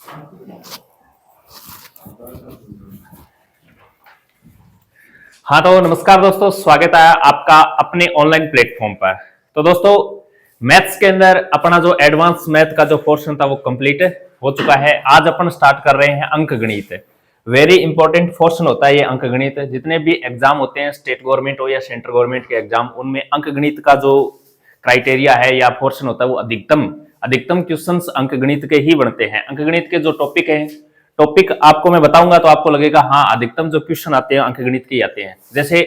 हाँ तो नमस्कार दोस्तों, स्वागत है आपका अपने ऑनलाइन प्लेटफॉर्म पर। तो दोस्तों, मैथ्स के अंदर अपना जो एडवांस मैथ का जो पोर्शन था वो कंप्लीट हो चुका है। आज अपन स्टार्ट कर रहे हैं अंक गणित। वेरी इंपॉर्टेंट पोर्शन होता है ये अंक गणित। जितने भी एग्जाम होते हैं, स्टेट गवर्नमेंट हो या सेंट्रल गवर्नमेंट के एग्जाम, उनमें अंक गणित का जो क्राइटेरिया है या पोर्शन होता है वो अधिकतम क्वेश्चंस अंक गणित के ही बनते हैं। अंक गणित के जो टॉपिक आपको मैं बताऊंगा तो आपको लगेगा हाँ, अधिकतम जो क्वेश्चन आते हैं अंक गणित के ही आते हैं। जैसे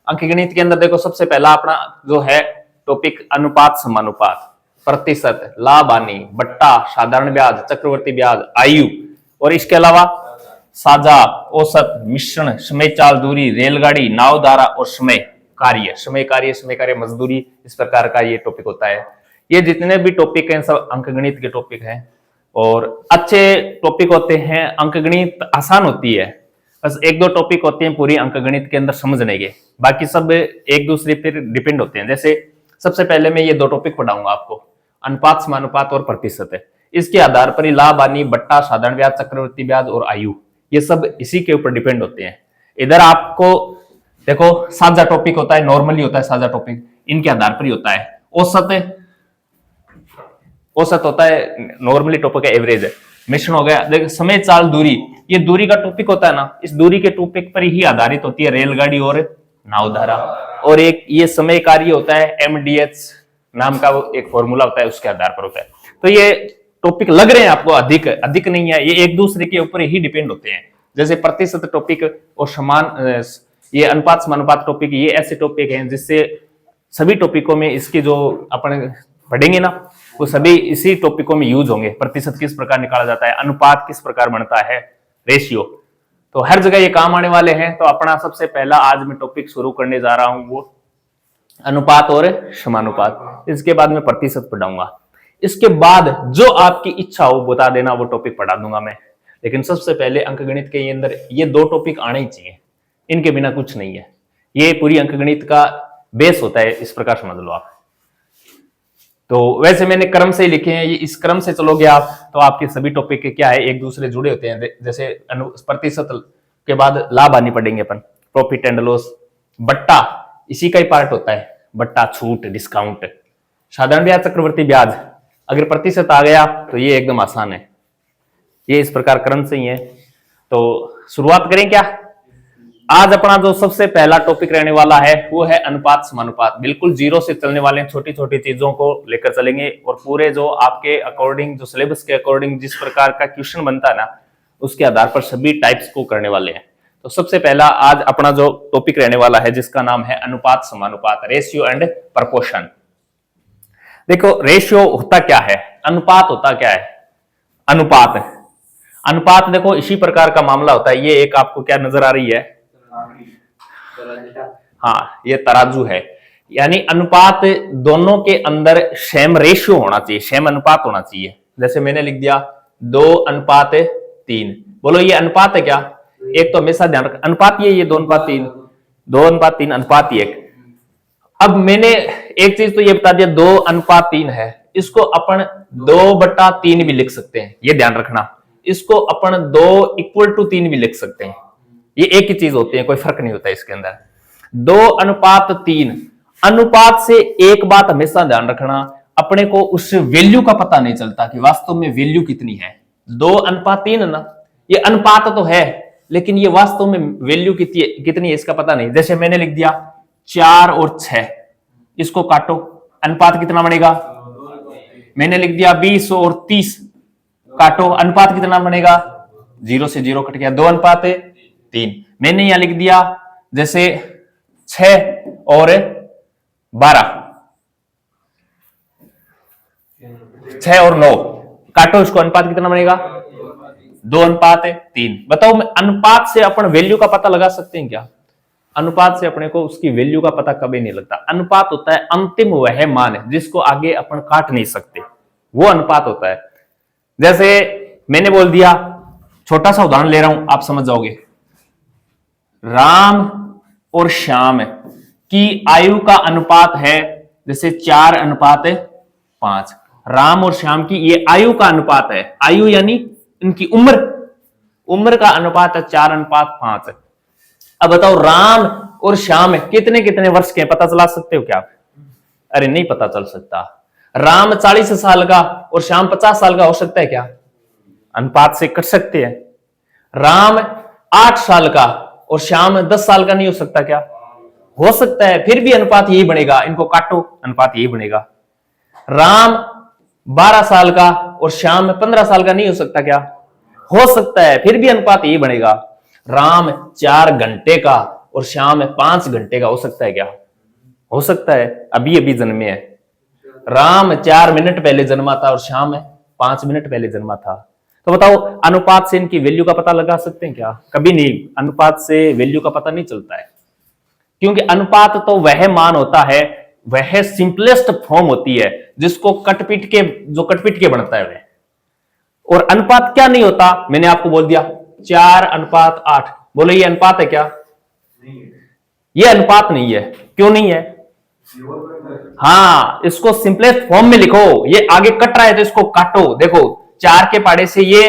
अंक गणित के अंदर देखो, सबसे पहला अपना जो है टॉपिक अनुपात समानुपात, प्रतिशत, लाभ हानि, बट्टा, साधारण ब्याज, चक्रवर्ती ब्याज, आयु, और इसके अलावा साझा, औसत, मिश्रण, समय चाल दूरी, रेलगाड़ी, नाव धारा और समय कार्य, मजदूरी, इस प्रकार का ये टॉपिक होता है। ये जितने भी टॉपिक हैं सब अंक गणित के टॉपिक हैं और अच्छे टॉपिक होते हैं। अंक गणित आसान होती है, बस एक दो टॉपिक होते हैं पूरी अंक गणित के अंदर समझने के, बाकी सब एक दूसरे पर डिपेंड होते हैं। जैसे सबसे पहले मैं ये दो टॉपिक पढ़ाऊंगा आपको, अनुपात समानुपात और प्रतिशत है। इसके आधार पर ही लाभ हानि, बट्टा, साधारण ब्याज, चक्रवर्ती ब्याज और आयु, ये सब इसी के ऊपर डिपेंड होते हैं। इधर आपको देखो साझा टॉपिक होता है, नॉर्मली होता है साझा टॉपिक, इनके आधार पर ही होता है। औसत होता है, नॉर्मली टॉपिक है, एवरेज है। मिश्रण हो गया, देखो समय चाल दूरी, ये दूरी का टॉपिक होता है ना, इस दूरी के टॉपिक पर ही आधारित होती है रेलगाड़ी और नावधारा। और एक ये समय कार्य होता है, MDH नाम का वो एक फॉर्मूला होता है, उसके आधार पर होता है। तो ये टॉपिक लग रहे हैं आपको अधिक नहीं है, ये एक दूसरे के ऊपर ही डिपेंड होते हैं। जैसे प्रतिशत टॉपिक और ये अनुपात समानुपात टॉपिक, ये ऐसे टॉपिक हैं जिससे सभी टॉपिकों में इसके जो अपन पढ़ेंगे ना, वो सभी इसी टॉपिकों में यूज होंगे। प्रतिशत किस प्रकार निकाला जाता है, अनुपात किस प्रकार बनता है, रेशियो, तो हर जगह ये काम आने वाले हैं। तो अपना सबसे पहला आज मैं टॉपिक शुरू करने जा रहा हूं वो अनुपात और समानुपात। इसके बाद मैं प्रतिशत पढ़ाऊंगा। इसके बाद जो आपकी इच्छा हो बता देना, वो टॉपिक पढ़ा दूंगा मैं। लेकिन सबसे पहले अंक गणित के अंदर ये दो टॉपिक आने ही चाहिए, इनके बिना कुछ नहीं है। ये पूरी अंक गणित का बेस होता है, इस प्रकार समझ लो आप। तो वैसे मैंने क्रम से ही लिखे हैं, ये इस क्रम से चलोगे आप तो आपके सभी टॉपिक के क्या है, एक दूसरे जुड़े होते हैं। जैसे प्रतिशत के बाद लाभ हानि पढ़ेंगे अपन, प्रॉफिट एंड लॉस, बट्टा इसी का ही पार्ट होता है, बट्टा, छूट, डिस्काउंट, साधारण ब्याज, चक्रवर्ती ब्याज। अगर प्रतिशत आ गया तो ये एकदम आसान है, ये इस प्रकार क्रम से ही है। तो शुरुआत करें क्या? आज अपना जो सबसे पहला टॉपिक रहने वाला है वो है अनुपात समानुपात। बिल्कुल जीरो से चलने वाले हैं, छोटी छोटी चीजों को लेकर चलेंगे और पूरे जो आपके अकॉर्डिंग, जो सिलेबस के अकॉर्डिंग जिस प्रकार का क्वेश्चन बनता है ना, उसके आधार पर सभी टाइप्स को करने वाले हैं। तो सबसे पहला आज अपना जो टॉपिक रहने वाला है जिसका नाम है अनुपात समानुपात, रेशियो एंड प्रपोर्शन। देखो रेशियो होता क्या है, अनुपात होता क्या है। अनुपात देखो इसी प्रकार का मामला होता है। ये एक आपको क्या नजर आ रही है, हाँ, ये तराजू है। यानी अनुपात दोनों के अंदर सेम रेशियो होना चाहिए, सेम अनुपात होना चाहिए। जैसे मैंने लिख दिया 2:3। बोलो ये अनुपात है क्या? एक तो हमेशा ध्यान रख, अनुपात ये 2:3, 2:3 अनुपात 1। अब मैंने एक चीज तो ये बता दिया 2:3 है, इसको अपन 2/3 भी लिख सकते हैं, ये ध्यान रखना। इसको अपन 2:3 भी लिख सकते हैं, ये एक ही चीज होती है, कोई फर्क नहीं होता इसके अंदर। 2:3 अनुपात से एक बात हमेशा ध्यान रखना, अपने को उस वैल्यू का पता नहीं चलता कि वास्तव में वैल्यू कितनी है। 2:3 ना, ये अनुपात तो है लेकिन ये वास्तव में वैल्यू कितनी है इसका पता नहीं। जैसे मैंने लिख दिया 4 और 6, इसको काटो, अनुपात कितना बनेगा? मैंने लिख दिया 20 और 30, काटो, अनुपात कितना बनेगा? 0 से 0 कट गया, 2:3। मैंने यहां लिख दिया जैसे 6 और 12, 6 और 9, काटो इसको, अनुपात कितना बनेगा? 2:3। बताओ अनुपात से अपन वैल्यू का पता लगा सकते हैं क्या? अनुपात से अपने को उसकी वैल्यू का पता कभी नहीं लगता। अनुपात होता है अंतिम वह मान जिसको आगे अपन काट नहीं सकते, वो अनुपात होता है। जैसे मैंने बोल दिया, छोटा सा उदाहरण ले रहा हूं, आप समझ जाओगे। राम और श्याम की आयु का अनुपात है जैसे 4:5। राम और श्याम की ये आयु का अनुपात है। आयु यानी इनकी उम्र का अनुपात है 4:5। अब बताओ राम और श्याम कितने कितने वर्ष के हैं, पता चला सकते हो क्या आप? अरे नहीं पता चल सकता। राम 40 साल का और श्याम 50 साल का हो सकता है क्या? अनुपात से कट सकते हैं। राम 8 साल का और श्याम 10 साल का नहीं हो सकता क्या? हो सकता है, फिर भी अनुपात यही बनेगा। इनको काटो, अनुपात यही बनेगा। राम 12 साल का और श्याम 15 साल का नहीं हो सकता क्या? हो सकता है, फिर भी अनुपात यही बनेगा। राम 4 घंटे का और श्याम 5 घंटे का हो सकता है क्या? हो सकता है, अभी अभी जन्मे है। राम 4 मिनट पहले जन्मा था और श्याम 5 मिनट पहले जन्मा था। तो बताओ अनुपात से इनकी वैल्यू का पता लगा सकते हैं क्या? कभी नहीं, अनुपात से वैल्यू का पता नहीं चलता है, क्योंकि अनुपात तो वह मान होता है, वह सिंपलेस्ट फॉर्म होती है जिसको कटपीट के बनता है वह। और अनुपात क्या नहीं होता, मैंने आपको बोल दिया 4:8। बोलो ये अनुपात है क्या? ये अनुपात नहीं है। क्यों नहीं है? हाँ, इसको सिंपलेस्ट फॉर्म में लिखो। ये आगे कट रहा है तो इसको काटो। देखो 4 के पाड़े से ये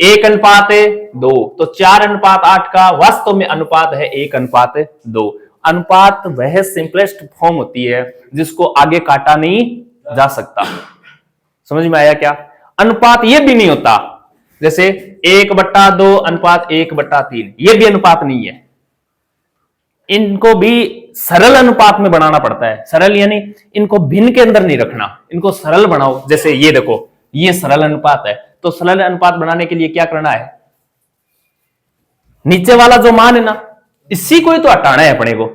1:2, तो 4:8 का वास्तव में अनुपात है 1:2। अनुपात वह सिंपलेस्ट फॉर्म होती है जिसको आगे काटा नहीं जा सकता। समझ में आया क्या? अनुपात ये भी नहीं होता, जैसे 1/2 अनुपात 1/3, ये भी अनुपात नहीं है। इनको भी सरल अनुपात में बनाना पड़ता है। सरल यानी इनको भिन्न के अंदर नहीं रखना, इनको सरल बनाओ। जैसे ये देखो, ये सरल अनुपात है, तो सरल अनुपात बनाने के लिए क्या करना है? नीचे वाला जो मान है ना, इसी को ही तो हटाना है अपने को।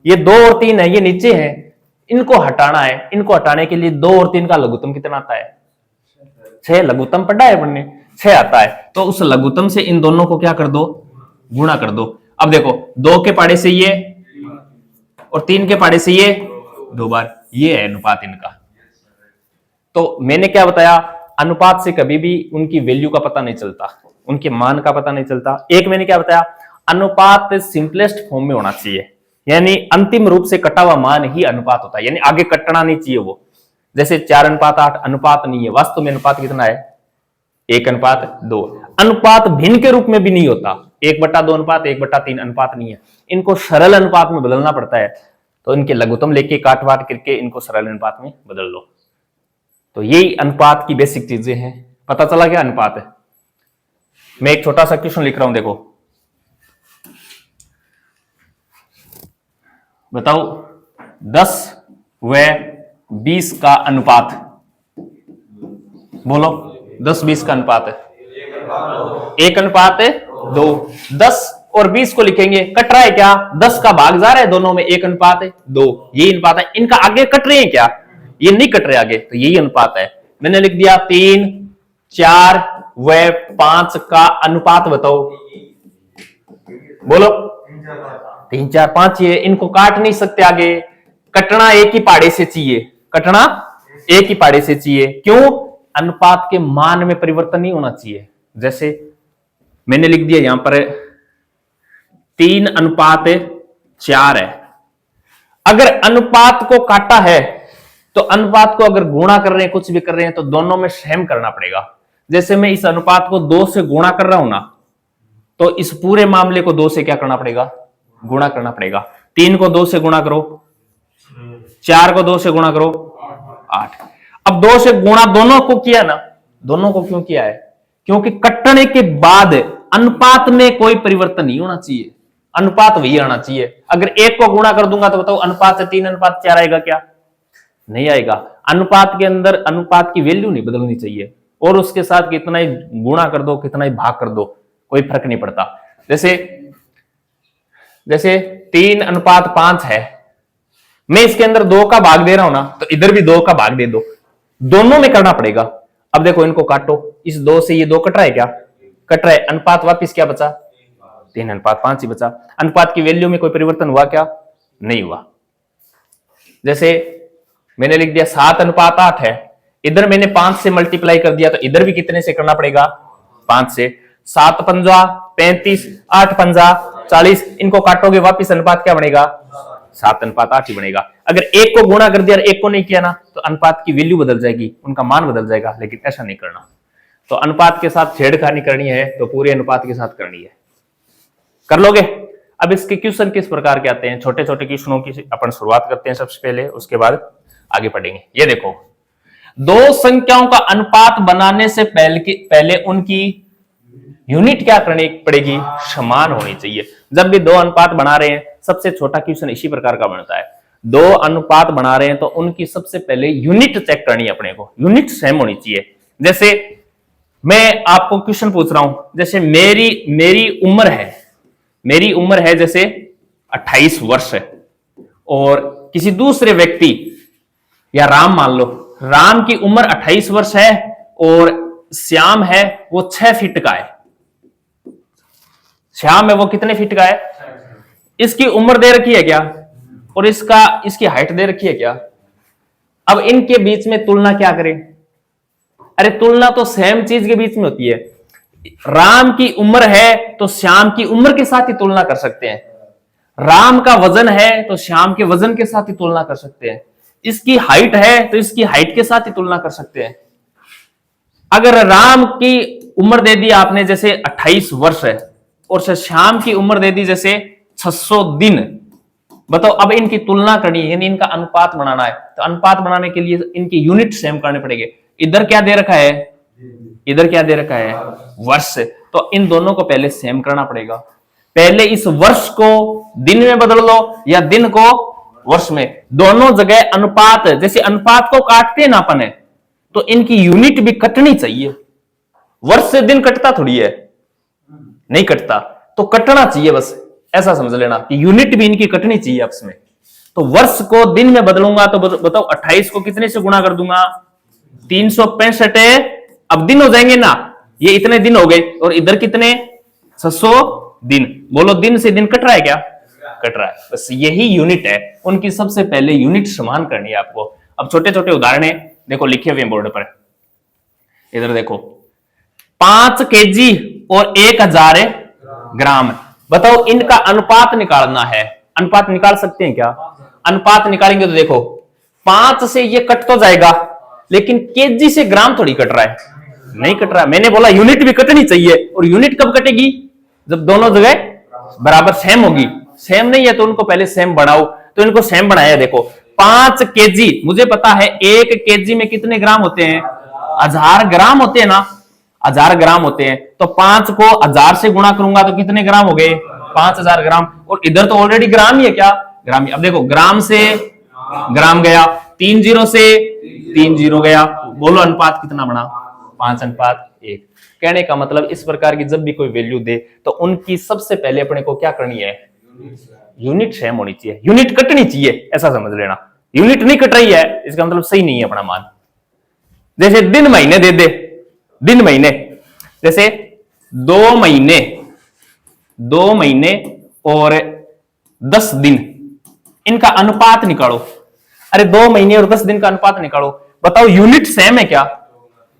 ये 2 और 3 है, ये नीचे है, इनको हटाना है। इनको हटाने के लिए 2 और 3 का लघुत्तम कितना आता है? 6 लघुत्तम पढ़ा है अपने, 6 आता है। तो उस लघुत्तम से इन दोनों को क्या कर दो? गुणा कर दो। अब देखो 2 के पाड़े से ये और 3 के पाड़े से ये 2 बार, ये है अनुपात इनका। तो मैंने क्या बताया? अनुपात से कभी भी उनकी वैल्यू का पता नहीं चलता, उनके मान का पता नहीं चलता। एक मैंने क्या बताया? अनुपात सिंपलेस्ट फॉर्म में होना चाहिए, यानी अंतिम रूप से कटा हुआ मान ही अनुपात होता है, यानी आगे कटना नहीं चाहिए वो। जैसे 4:8 अनुपात नहीं है, वास्तव में अनुपात कितना है? 1:2। अनुपात भिन्न के रूप में भी नहीं होता, 1/2 अनुपात 1/3 अनुपात नहीं है। इनको सरल अनुपात में बदलना पड़ता है। तो इनके लघुत्तम लेके काट वाट करके इनको सरल अनुपात में बदल लो। तो यही अनुपात की बेसिक चीजें हैं। पता चला क्या अनुपात है? मैं एक छोटा सा क्वेश्चन लिख रहा हूं, देखो। बताओ 10 व 20 का अनुपात। बोलो 10-20 का अनुपात है 1:2। 10 और 20 को लिखेंगे, कट रहा है क्या? 10 का भाग जा रहा है दोनों में, 1:2। यही अनुपात है। इनका आगे कट रहे हैं क्या? ये नहीं कट रहे आगे, तो यही अनुपात है। मैंने लिख दिया 3, 4 व 5 का अनुपात बताओ। बोलो 3, 4, 5 ये। इनको काट नहीं सकते आगे, कटना एक ही पाड़े से चाहिए, कटना एक ही पाड़े से चाहिए। क्यों? अनुपात के मान में परिवर्तन नहीं होना चाहिए। जैसे मैंने लिख दिया यहां पर 3:4 है। अगर अनुपात को काटा है तो अनुपात को अगर गुणा कर रहे हैं, कुछ भी कर रहे हैं, तो दोनों में सेम करना पड़ेगा। जैसे मैं इस अनुपात को 2 से गुणा कर रहा हूं ना, तो इस पूरे मामले को 2 से क्या करना पड़ेगा? गुणा करना पड़ेगा। 3 को 2 से गुणा करो, 4 को 2 से गुणा करो, 8। अब 2 से गुणा दोनों को किया ना, दोनों को क्यों किया है? क्योंकि कटने के बाद अनुपात में कोई परिवर्तन नहीं होना चाहिए, अनुपात वही आना चाहिए। अगर एक को गुणा कर दूंगा तो बताओ अनुपात से 3:4 आएगा क्या? नहीं आएगा। अनुपात के अंदर अनुपात की वैल्यू नहीं बदलनी चाहिए, और उसके साथ कितना ही गुणा कर दो, कितना ही भाग कर दो, कोई फर्क नहीं पड़ता। जैसे 3:5 है, मैं इसके अंदर 2 का भाग दे रहा हूं ना, तो इधर भी 2 का भाग दे दो, दोनों में करना पड़ेगा। अब देखो इनको काटो, इस 2 से ये 2 कट रहा है क्या? कट रहा है। अनुपात वापिस क्या बचा? 3:5 ही बचा। अनुपात की वैल्यू में कोई परिवर्तन हुआ क्या? नहीं हुआ। जैसे मैंने लिख दिया 7:8 है, इधर मैंने 5 से मल्टीप्लाई कर दिया, तो इधर भी कितने से करना पड़ेगा? 5 से। 7×5 35, 8×5 40। इनको काटोगे वापिस अनुपात क्या बनेगा? 7:8 ही बनेगा। अगर एक को गुणा कर दिया और एक को नहीं किया ना, तो अनुपात की वैल्यू बदल जाएगी, उनका मान बदल जाएगा, लेकिन ऐसा नहीं करना। तो अनुपात के साथ छेड़खानी करनी है तो पूरे अनुपात के साथ करनी है। कर लोगे? अब इसके क्वेश्चन किस प्रकार के आते हैं, छोटे छोटे क्वेश्चनों की अपन शुरुआत करते हैं सबसे पहले, उसके बाद आगे पढ़ेंगे। ये देखो, दो संख्याओं का अनुपात बनाने से पहले उनकी यूनिट क्या करनी पड़ेगी? समान होनी चाहिए। जब भी दो अनुपात बना रहे हैं, सबसे छोटा क्वेश्चन इसी प्रकार का बनता है। दो अनुपात बना रहे हैं तो उनकी सबसे पहले यूनिट चेक करनी है अपने को, यूनिट सेम होनी चाहिए। जैसे मैं आपको क्वेश्चन पूछ रहा हूं, जैसे मेरी उम्र है जैसे 28 वर्ष है, और किसी दूसरे व्यक्ति या राम मान लो, राम की उम्र 28 वर्ष है और श्याम है वो 6 फीट का है। श्याम है वो कितने फीट का है? इसकी उम्र दे रखी है क्या, और इसकी हाइट दे रखी है क्या? अब इनके बीच में तुलना क्या करें? अरे तुलना तो सेम चीज के बीच में होती है। राम की उम्र है तो श्याम की उम्र के साथ ही तुलना कर सकते हैं। राम का वजन है तो श्याम के वजन के साथ ही तुलना कर सकते हैं। इसकी हाइट है तो इसकी हाइट के साथ ही तुलना कर सकते हैं। अगर राम की उम्र दे दी आपने जैसे 28 वर्ष है, और श्याम की उम्र दे दी जैसे 600 दिन, बताओ अब इनकी तुलना करनी है, यानी इनका अनुपात बनाना है। तो अनुपात बनाने के लिए इनकी यूनिट सेम करने पड़ेंगे। इधर क्या दे रखा है? इधर क्या दे रखा है? वर्ष। तो इन दोनों को पहले सेम करना पड़ेगा। पहले इस वर्ष को दिन में बदल लो या दिन को वर्ष में, दोनों जगह अनुपात, जैसे अनुपात को काटते हैं ना अपन है, तो इनकी यूनिट भी कटनी चाहिए। वर्ष से दिन कटता थोड़ी है, नहीं कटता, तो कटना चाहिए, बस ऐसा समझ लेना कि यूनिट भी इनकी कटनी चाहिए आपस में। तो वर्ष को दिन में बदलूंगा तो बताओ 28 को कितने से गुणा कर दूंगा? 365 है। अब दिन हो जाएंगे ना, ये इतने दिन हो गए, और इधर कितने? 600 दिन। बोलो दिन से दिन कट रहा है क्या? कट रहा है। बस यही यूनिट है, उनकी सबसे पहले यूनिट समान करनी है आपको। अब छोटे छोटे उदाहरण देखो लिखे हुए बोर्ड पर, इधर देखो, 5 केजी और 1000 ग्राम। बताओ इनका अनुपात निकालना है। अनुपात निकाल सकते हैं क्या? अनुपात निकालेंगे तो देखो 5 से ये कट तो जाएगा, लेकिन केजी से ग्राम थोड़ी कट रहा है, नहीं कट रहा है। मैंने बोला यूनिट भी कटनी चाहिए, और यूनिट कब कटेगी? जब दोनों जगह बराबर सेम होगी। सेम नहीं है तो उनको पहले सेम बढ़ाओ, तो इनको सेम बढ़ाया। देखो 5 केजी, मुझे पता है 1 केजी में कितने ग्राम होते हैं? 1000 ग्राम होते हैं ना, 1000 ग्राम होते हैं। तो 5 को 1000 से गुणा करूंगा तो कितने ग्राम हो गए? 5000 ग्राम। और इधर तो ऑलरेडी ग्राम ही है क्या? ग्राम ही। अब देखो ग्राम से ग्राम गया, 3 जीरो से 3 जीरो गया। बोलो अनुपात कितना बना? 5:1। कहने का मतलब इस प्रकार की जब भी कोई वैल्यू दे तो उनकी सबसे पहले अपने को क्या करनी है? यूनिट सेम होनी चाहिए, यूनिट कटनी चाहिए, ऐसा समझ लेना। यूनिट नहीं कट रही है इसका मतलब सही नहीं है अपना मान। जैसे दिन महीने दे दे, दिन महीने, जैसे 2 महीने और 10 दिन, इनका अनुपात निकालो। अरे 2 महीने और 10 दिन का अनुपात निकालो, बताओ यूनिट सेम है क्या?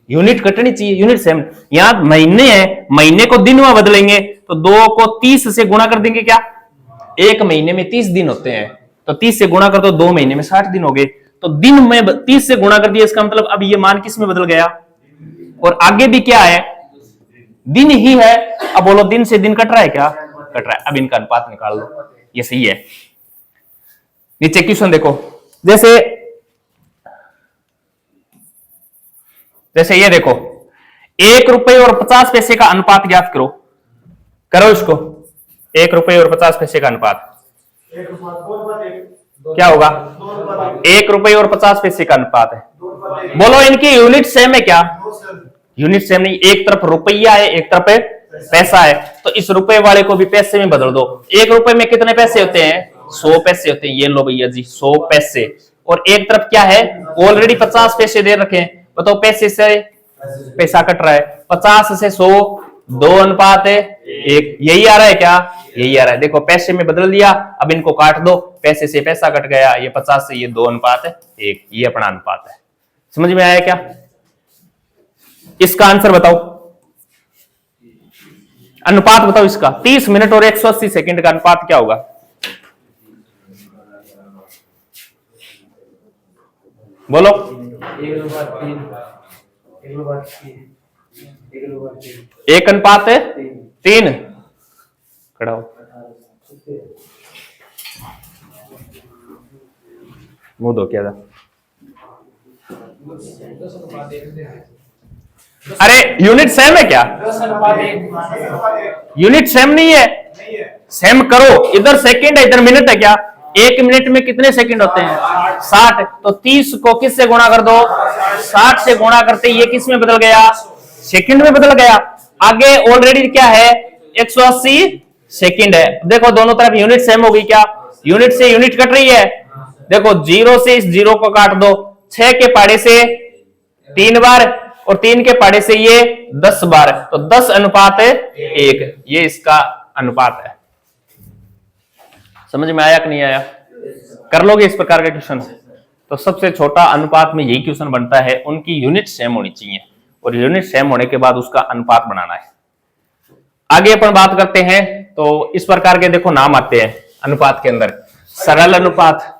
यूनिट कटनी चाहिए, यूनिट सेम। यहां महीने है, महीने को दिन में बदलेंगे तो 2 को 30 से गुणा कर देंगे क्या? 1 महीने में 30 दिन होते हैं, तो 30 से गुणा कर दो, 2 महीने में 60 दिन हो गए। तो दिन में 30 से गुणा कर दिया, इसका मतलब अब ये मान किस में बदल गया? और आगे भी क्या है? दिन ही है। अब बोलो दिन से दिन कट रहा है क्या? कट रहा है। अब इनका अनुपात निकाल लो, ये सही है। नीचे क्वेश्चन देखो, जैसे ये देखो, 1 रुपए और 50 पैसे का अनुपात ज्ञात करो। करो इसको, 1 रुपए और 50 पैसे का अनुपात क्या होगा? 1 रुपए और 50 पैसे का अनुपात है। बोलो इनकी यूनिट सेम है क्या? यूनिट सेम नहीं, एक तरफ रुपया है एक तरफ पैसा है, तो इस रुपए वाले को भी पैसे में बदल दो। 1 रुपए में कितने पैसे होते हैं? 100 पैसे होते हैं। ये लो भैया जी 100 पैसे। और एक तरफ क्या है? ऑलरेडी 50 पैसे दे रखे हैं। बताओ पैसे से पैसा कट रहा है, 50 से 100 2:1। यही आ रहा है क्या? यही आ रहा है। देखो पैसे में बदल दिया, अब इनको काट दो, पैसे से पैसा कट गया, ये 50 से ये 2:1, ये अपना अनुपात है। समझ में आया क्या? इसका आंसर बताओ, अनुपात बताओ इसका। 30 मिनट और 180 सेकंड का अनुपात क्या होगा? बोलो। 1:3 खड़ा हो, मुंह धो क्या था। अरे यूनिट सेम है क्या? यूनिट सेम नहीं है, सेम करो। इधर सेकंड है, इधर मिनट है क्या? 1 मिनट में कितने सेकंड होते हैं? 60। तो 30 को किस से गुणा कर दो? 60 से गुणा करते ये किस में बदल गया? सेकंड में बदल गया। आगे ऑलरेडी क्या है? 180 सेकंड है। देखो दोनों तरफ यूनिट सेम हो गई क्या? यूनिट से यूनिट कट रही है। देखो 0 से इस 0 को काट दो, 6 के पाड़े से 3 बार और 3 के पाड़े से ये 10 बार, तो 10:1 ये इसका अनुपात है। समझ में आया कि नहीं आया? कर लोगे इस प्रकार के क्वेश्चन? तो सबसे छोटा अनुपात में यही क्वेश्चन बनता है, उनकी यूनिट सेम होनी चाहिए और यूनिट सेम होने के बाद उसका अनुपात बनाना है। आगे अपन बात करते हैं। तो इस प्रकार के देखो नाम आते हैं अनुपात के अंदर। सरल अनुपात,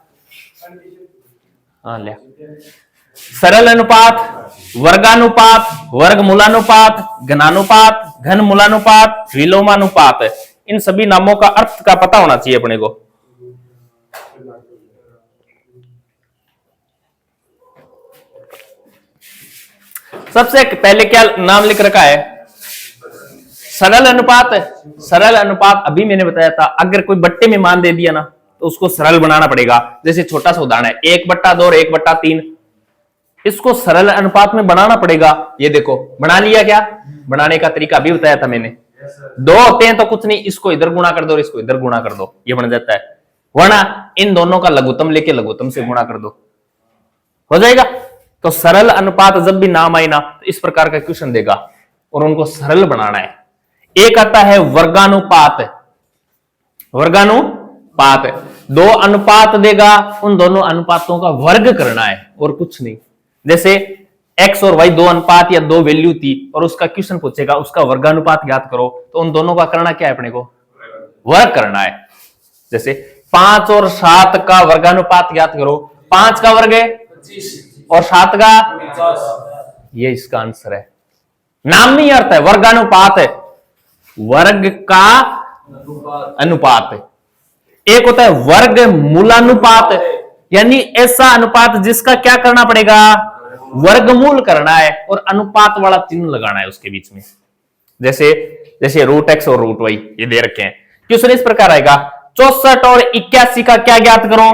हाँ ले, सरल अनुपात, वर्गानुपात, वर्गमूलानुपात, घनानुपात, घनमूलानुपात, विलोमानुपात। इन सभी नामों का अर्थ का पता होना चाहिए अपने को। सबसे पहले क्या नाम लिख रखा है? सरल अनुपात। सरल अनुपात अभी मैंने बताया था, अगर कोई बट्टे में मान दे दिया ना तो उसको सरल बनाना पड़ेगा। जैसे छोटा सा उदाहरण है 1/2 और 1/3, इसको सरल अनुपात में बनाना पड़ेगा। ये देखो बना लिया क्या? बनाने का तरीका अभी बताया था मैंने। 2 होते हैं तो कुछ नहीं, इसको इधर गुणा कर दो और इसको इधर गुणा कर दो, ये बन जाता है। वरना इन दोनों का लघुत्तम लेके लघुत्तम से गुणा कर दो, हो जाएगा। तो सरल अनुपात जब भी नाम आए ना तो इस प्रकार का क्वेश्चन देगा और उनको सरल बनाना है। एक आता है वर्गानुपात। वर्गानुपात 2 अनुपात देगा, उन दोनों अनुपातों का वर्ग करना है और कुछ नहीं। जैसे x और y 2 अनुपात या 2 वैल्यू थी और उसका क्वेश्चन पूछेगा उसका वर्गानुपात ज्ञात करो, तो उन दोनों का करना क्या है? अपने को वर्ग करना है। जैसे 5 और 7 का वर्गानुपात ज्ञात करो। 5 का वर्ग है और 7 का, ये इसका आंसर है। नाम नहीं अर्थ है, वर्गानुपात है, वर्ग का अनुपात है। एक होता है वर्ग मूलानुपात, यानी ऐसा अनुपात जिसका क्या करना पड़ेगा? वर्गमूल करना है और अनुपात वाला चिन्ह लगाना है उसके बीच में। जैसे √x और √y ये दे रखे हैं। क्वेश्चन इस प्रकार आएगा 64 और 81 का क्या ज्ञात करो?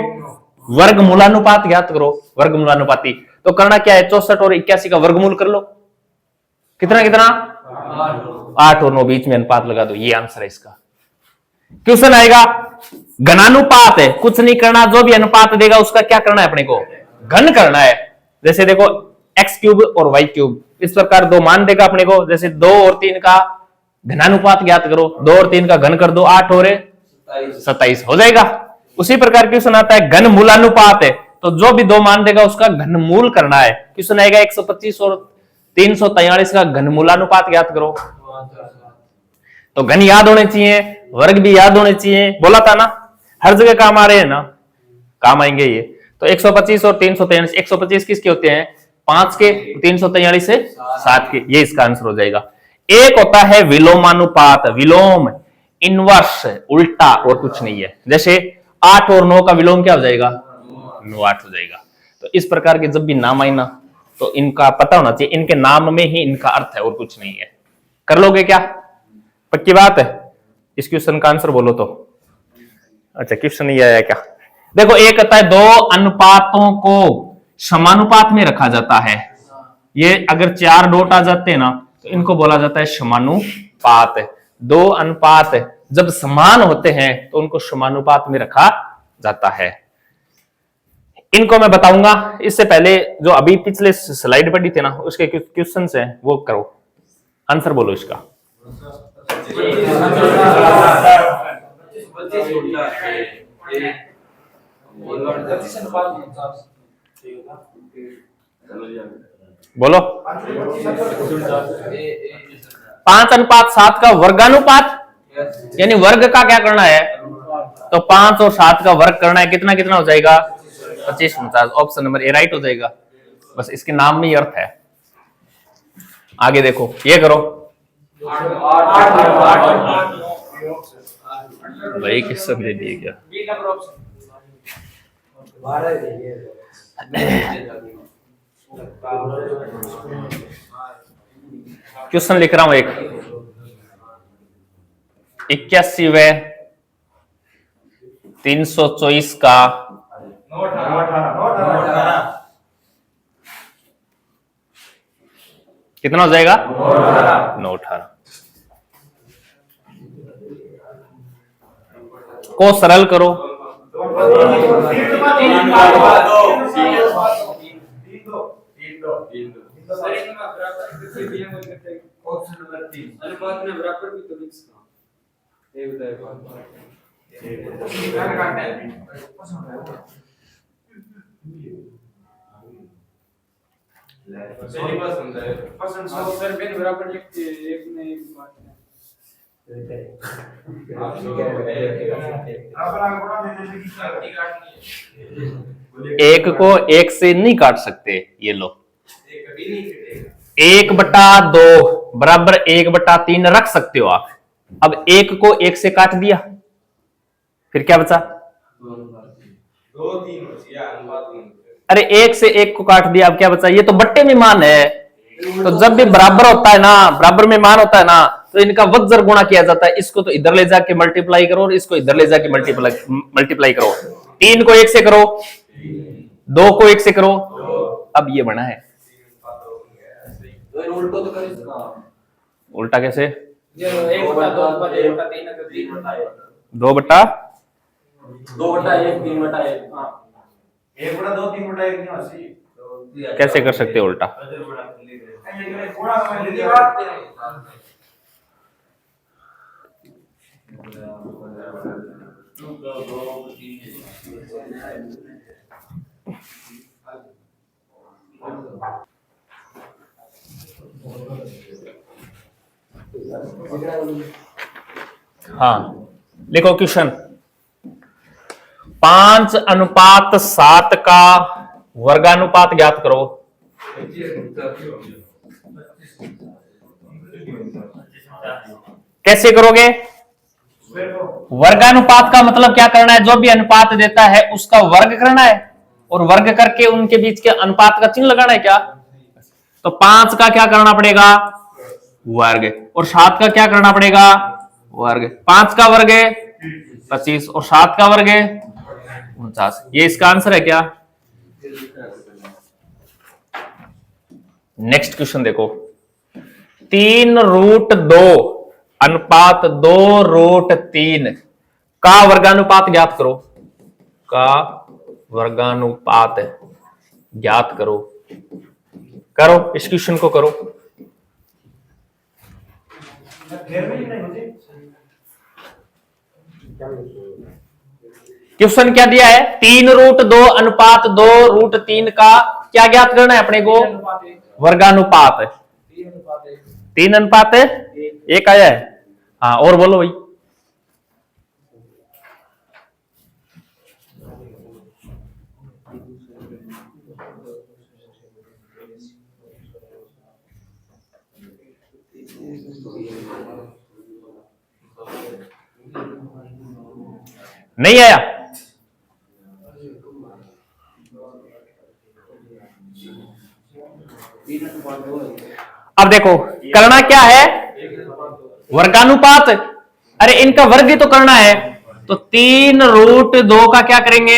वर्गमूलानुपात ज्ञात करो। वर्गमूलानुपाती तो करना क्या है? 64 और 81 का वर्गमूल कर लो। कितना कितना? 8 और 9, बीच में अनुपात लगा दो, ये आंसर है इसका। क्वेश्चन आएगा घनानुपात है, कुछ नहीं करना, जो भी अनुपात देगा उसका क्या करना है? अपने को घन करना है। जैसे देखो x³ और y³, इस प्रकार 2 मान देगा अपने को। जैसे 2 और 3 का घनानुपात ज्ञात करो, 2 और 3 का घन कर दो, 8 और 27 हो जाएगा। उसी प्रकार क्वेश्चन आता है घनमूलानुपात है, तो जो भी 2 मान देगा उसका घनमूल करना है। क्वेश्चन आएगा 125 और 343 का घनमूलानुपात ज्ञात करो। तो घन याद होने चाहिए, वर्ग भी याद होने चाहिए, बोला था ना, हर जगह काम आ रहे हैं ना, काम आएंगे ये। तो 125 और 343, 125 किसके होते हैं? 5 के, 343 से 7 के, ये इसका आंसर हो जाएगा। एक होता है विलोमानुपात, विलोम, इनवर्स, उल्टा और कुछ नहीं है। जैसे 8 और 9 का विलोम क्या हो जाएगा? 9/8 हो जाएगा। तो इस प्रकार के जब भी नाम आए ना तो इनका पता होना चाहिए, इनके नाम में ही इनका अर्थ है और कुछ नहीं है। कर लोगे क्या? पक्की बात है? इस क्वेश्चन का आंसर बोलो तो। अच्छा क्वेश्चन नहीं आया क्या? देखो एक आता है 2 अनुपातों को समानुपात में रखा जाता है। ये अगर 4 डॉट आ जाते हैं ना तो इनको बोला जाता है समानुपात। 2 अनुपात जब समान होते हैं तो उनको समानुपात में रखा जाता है। इनको मैं बताऊंगा, इससे पहले जो अभी पिछले स्लाइड पढ़ी थी ना उसके क्वेश्चन है वो करो, आंसर बोलो इसका। बोलो 5:7 का वर्गानुपात, यानी वर्ग का क्या करना है? तो 5 और 7 का वर्ग करना है। कितना कितना हो जाएगा? 25 49। ऑप्शन नंबर ए राइट हो जाएगा। बस इसके नाम में ही अर्थ है। आगे देखो, ये करो भाई, किस दे दिए क्या? क्वेश्चन लिख रहा हूं एक, 81वें 324 का कितना हो जाएगा? 918। को सरल करो। एक को एक से नहीं काट सकते, ये लो, 1/2 बराबर 1/3 रख सकते हो आप। अब एक को एक से काट दिया, फिर क्या बचा? 2-3 अरे एक से एक को काट दिया, अब क्या बचा? ये तो बट्टे में मान है, तो जब भी बराबर होता है ना, बराबर में मान होता है ना, तो इनका वज्र गुणा किया जाता है। इसको तो इधर ले जाके मल्टीप्लाई करो और इसको इधर ले जाके मल्टीप्लाई करो। 3 को 1 से करो, 2 को 1 से करो, अब ये बना है। उल्टा कैसे? 2/1 कैसे कर सकते हो उल्टा? हाँ, लिखो क्वेश्चन, 5:7 का वर्गानुपात ज्ञात करो। कैसे करोगे? वर्गानुपात का मतलब क्या करना है? जो भी अनुपात देता है उसका वर्ग करना है और वर्ग करके उनके बीच के अनुपात का चिन्ह लगाना है क्या? तो 5 का क्या करना पड़ेगा? वर्ग। और 7 का क्या करना पड़ेगा? वर्ग। 5 का वर्ग 25 और 7 का वर्ग 49। ये इसका आंसर है क्या? नेक्स्ट क्वेश्चन देखो, 3√2 अनुपात 2√3 का वर्गानुपात ज्ञात करो। का वर्गानुपात ज्ञात करो। करो, इस क्वेश्चन को करो। क्वेश्चन क्या दिया है? 3√2 अनुपात 2√3 का क्या ज्ञात करना है अपने को? वर्गानुपात। 3:1 आया है। हाँ, और बोलो भाई। नहीं आया? अब देखो करना क्या है? वर्गानुपात। अरे इनका वर्ग ही तो करना है, तो 3√2 का क्या करेंगे?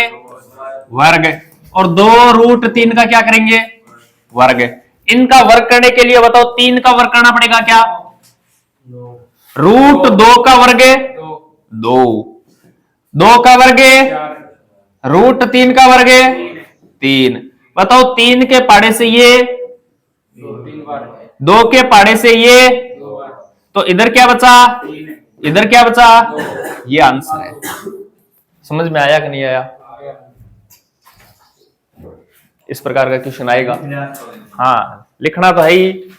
वर्ग। और 2√3 का क्या करेंगे? वर्ग। इनका वर्ग करने के लिए बताओ 3 का वर्ग करना पड़ेगा क्या? √2 का वर्ग 2, 2 का वर्ग √3 का वर्ग 3। बताओ 3 के पाड़े से ये 2 के पाड़े से ये, तो इधर क्या बचा? इधर क्या बचा? ये आंसर है। समझ में आया कि नहीं आया? इस प्रकार का क्वेश्चन आएगा। हाँ, लिखना तो है ही।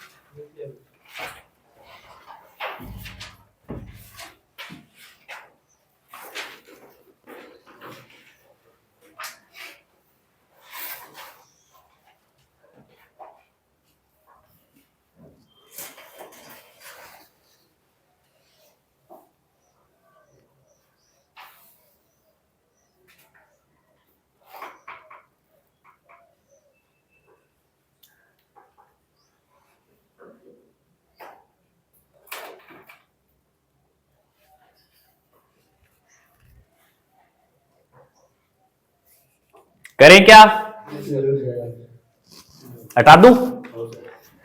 करें क्या, हटा दूं।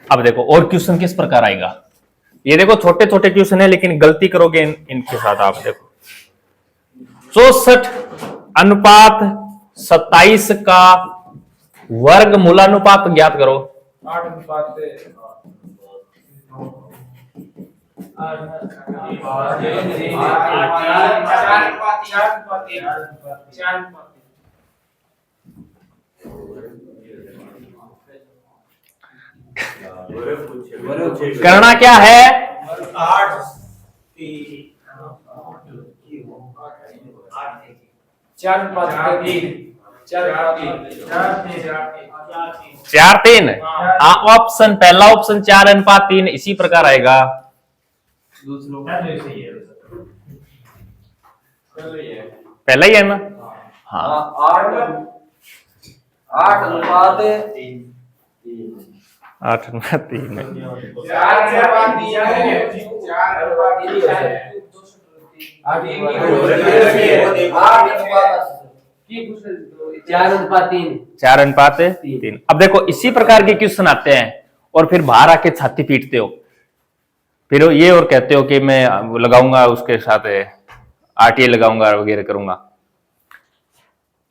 अब देखो और क्वेश्चन किस प्रकार आएगा, ये देखो छोटे छोटे क्वेश्चन है लेकिन गलती करोगे इनके साथ आप। देखो 64 अनुपात 27 का वर्ग मूलानुपात ज्ञात करो। 8 अनुपात 4 करना क्या है, 8 4:3। हाँ ऑप्शन पहला ऑप्शन 4:3 इसी प्रकार आएगा। पहला ही है ना। हाँ 8:3। 8:3 4:3। अब देखो इसी प्रकार के क्वेश्चन आते हैं और फिर बाहर आके छाती पीटते हो, फिर ये और कहते हो कि मैं लगाऊंगा उसके साथ आरटीए लगाऊंगा वगैरह करूंगा।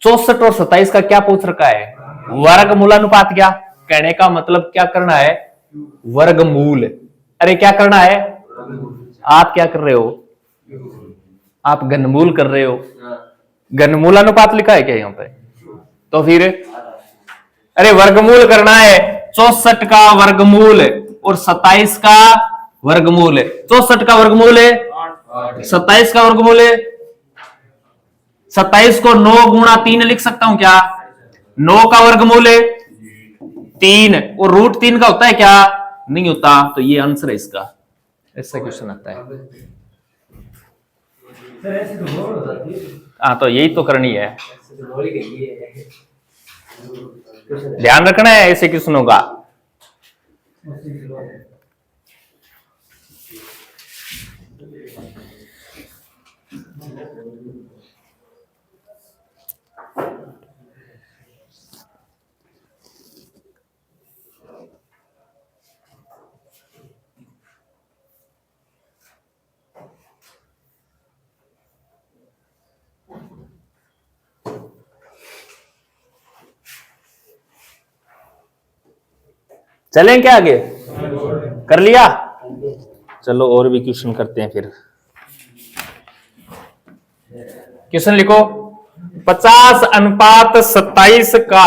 64 और 27 का क्या पूछ रखा है, वर्ग मूलानुपात। क्या कहने का मतलब क्या करना है, वर्गमूल। अरे क्या करना है, आप क्या कर रहे हो, आप घनमूल कर रहे हो। घनमूलानुपात लिखा है क्या यहाँ पे, तो फिर अरे वर्गमूल करना है। 64 का वर्गमूल और 27 का वर्गमूल है। 64 का वर्गमूल है 27 का वर्गमूल है। 27 को 9 गुणा 3 लिख सकता हूं क्या, 9 का वर्गमूल है 3 और √3 का होता है क्या, नहीं होता। तो ये आंसर है इसका, ऐसा क्वेश्चन आता है। हाँ तो यही तो करनी है, ध्यान रखना है ऐसे क्वेश्चनों का। चलें क्या आगे, कर लिया। चलो और भी क्वेश्चन करते हैं फिर। क्वेश्चन लिखो, 50:27 का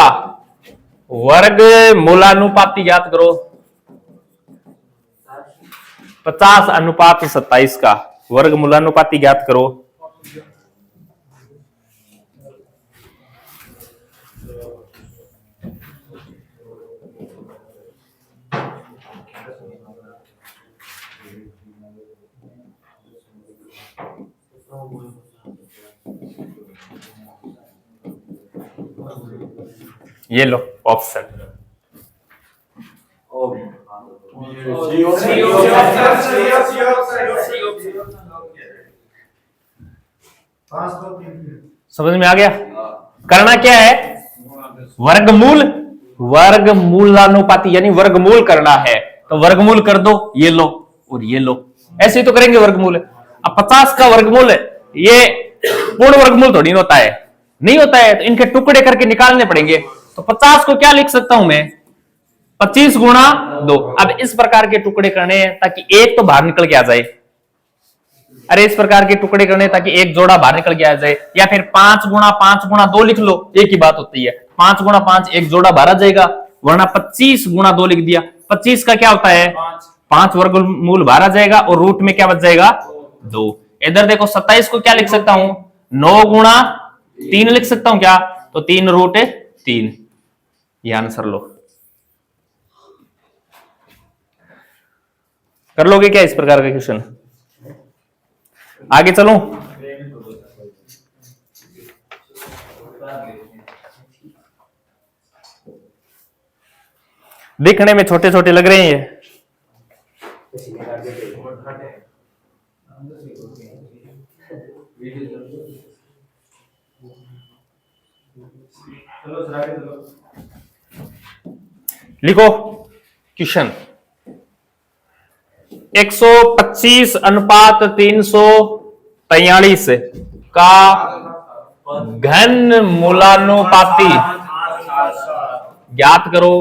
वर्ग मूलानुपाती ज्ञात करो। 50:27 का वर्ग मूलानुपाती ज्ञात करो। ये लो ऑप्शन, समझ में आ गया। करना क्या है, वर्गमूल, वर्गमूलानुपाती यानी वर्गमूल करना है। तो वर्गमूल कर दो, ये लो और ये लो, ऐसे ही तो करेंगे वर्गमूल। अब 50 का वर्गमूल ये पूर्ण वर्गमूल थोड़ी होता है, नहीं होता है, तो इनके टुकड़े करके निकालने पड़ेंगे। तो 50 को क्या लिख सकता हूं मैं, 25 गुणा 2। अब इस प्रकार के टुकड़े करने हैं ताकि एक तो बाहर निकल के आ जाए। अरे इस प्रकार के टुकड़े करने ताकि एक जोड़ा बाहर निकल के आ जाए, या फिर 5 गुणा 5 गुणा 2 लिख लो, एक ही बात होती है। 5 गुणा 5 एक जोड़ा बाहर आ जाएगा, वरना 25 गुणा 2 लिख दिया। 25 का क्या होता है 5 वर्गमूल बाहर आ जाएगा और रूट में क्या बच जाएगा 2। इधर देखो 27 को क्या लिख सकता हूं, 9 गुणा 3 लिख सकता हूं क्या, तो 3√3। ये आंसर लो। कर लोगे क्या इस प्रकार का क्वेश्चन, आगे चलो। दिखने में छोटे छोटे लग रहे हैं ये। चलो सर आगे चलो। लिखो क्वेश्चन 125 अनुपात 343 का घन मूलानुपाती ज्ञात करो।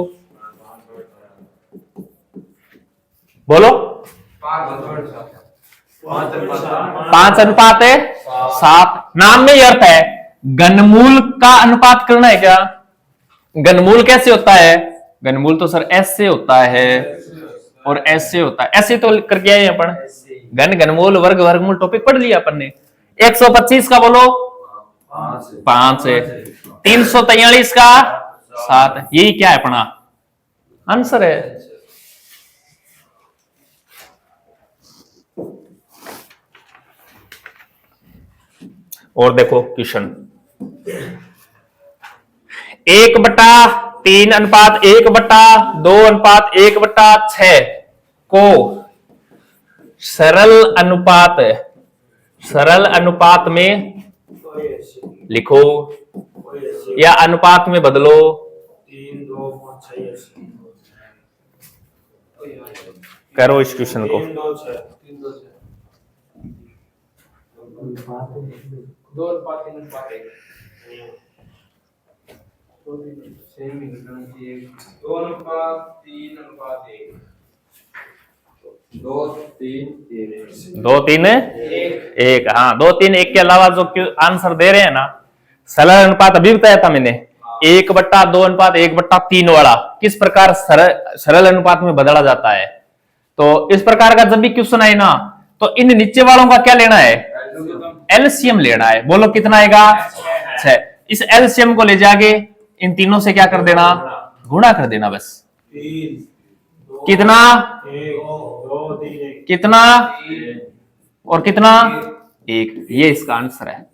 बोलो। 5:7। नाम में ये अर्थ है घनमूल का अनुपात करना है क्या? घनमूल कैसे होता है? घनमूल तो सर ऐसे होता है और ऐसे होता है। ऐसे तो करके आए अपन घन घनमूल वर्ग वर्गमूल टॉपिक पढ़ लिया अपन ने। 125 का बोलो 5 है, 343 का 7 है। यही क्या है अपना आंसर है। और देखो क्वेश्चन 1/3 अनुपात 1/2 अनुपात 1/6 को सरल अनुपात में लिखो या अनुपात में बदलो। 3, 2, 5, 6 करो इस क्वेश्चन को। 3, 2, 6 2 अनुपात 3 अनुपात 1 2 अनुपात 3 अनुपात 1 2, 3, 2, 3, 1। हाँ 2, 3, 1 के अलावा जो आंसर दे रहे हैं ना, सरल अनुपात अभी बताया था मैंने 1/2 अनुपात 1/3 वाला किस प्रकार सरल अनुपात में बदला जाता है। तो इस प्रकार का जब भी क्वेश्चन आए ना तो इन नीचे वालों का क्या लेना है? एलसीएम लेना है। बोलो कितना आएगा? 6। इस एलसीएम को ले जाके इन तीनों से क्या कर देना? गुणा कर देना बस। 3 कितना? 1 2 3 1 कितना और कितना? 1। ये इसका आंसर है।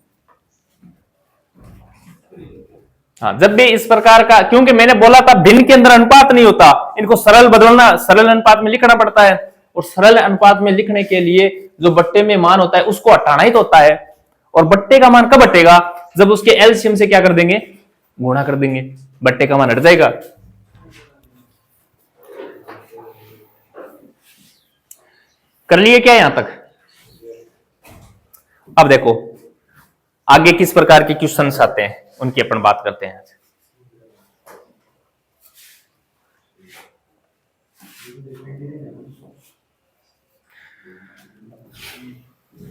हाँ जब भी इस प्रकार का, क्योंकि मैंने बोला था भिन्न के अंदर अनुपात नहीं होता, इनको सरल बदलना, सरल अनुपात में लिखना पड़ता है। और सरल अनुपात में लिखने के लिए जो बट्टे में मान होता है उसको हटाना ही तो होता है। और बट्टे का मान कब हटेगा? जब उसके एलसीएम से क्या कर देंगे? गुणा कर देंगे, बट्टे का मान हट जाएगा। कर लिए क्या यहां तक? अब देखो आगे किस प्रकार के क्वेश्चंस आते हैं उनकी अपन बात करते हैं।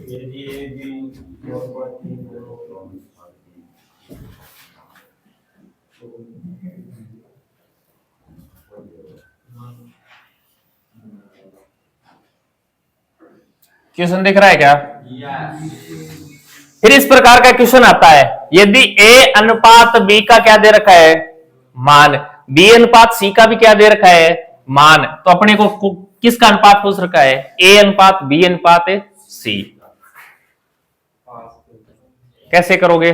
ये भी 2 3 क्वेश्चन दिख रहा है क्या? फिर इस प्रकार का क्वेश्चन आता है यदि a अनुपात b का क्या दे रखा है? मान। b अनुपात c का भी क्या दे रखा है? मान। तो अपने को किसका अनुपात पूछ रखा है? a अनुपात b अनुपात c। कैसे करोगे?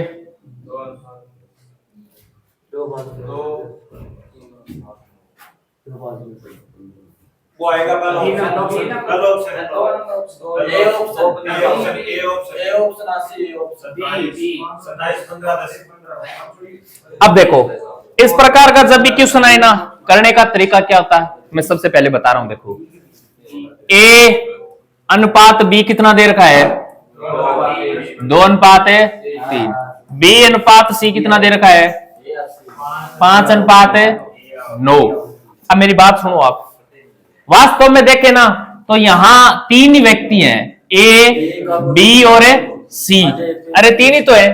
2 वो आएगा पहला ऑप्शन ए ऑप्शन 27 15 10। अब देखो इस प्रकार का जब भी क्वेश्चन आए ना, करने का तरीका क्या होता है मैं सबसे पहले बता रहा हूं। देखो a अनुपात b कितना दे रखा है? 2 अनुपात 3। b अनुपात c कितना दे रखा है? 5 अनुपात 9। अब मेरी बात सुनो आप, वास्तव में देखे ना तो यहां 3 व्यक्ति हैं, ए बी और सी। अरे 3 ही तो है,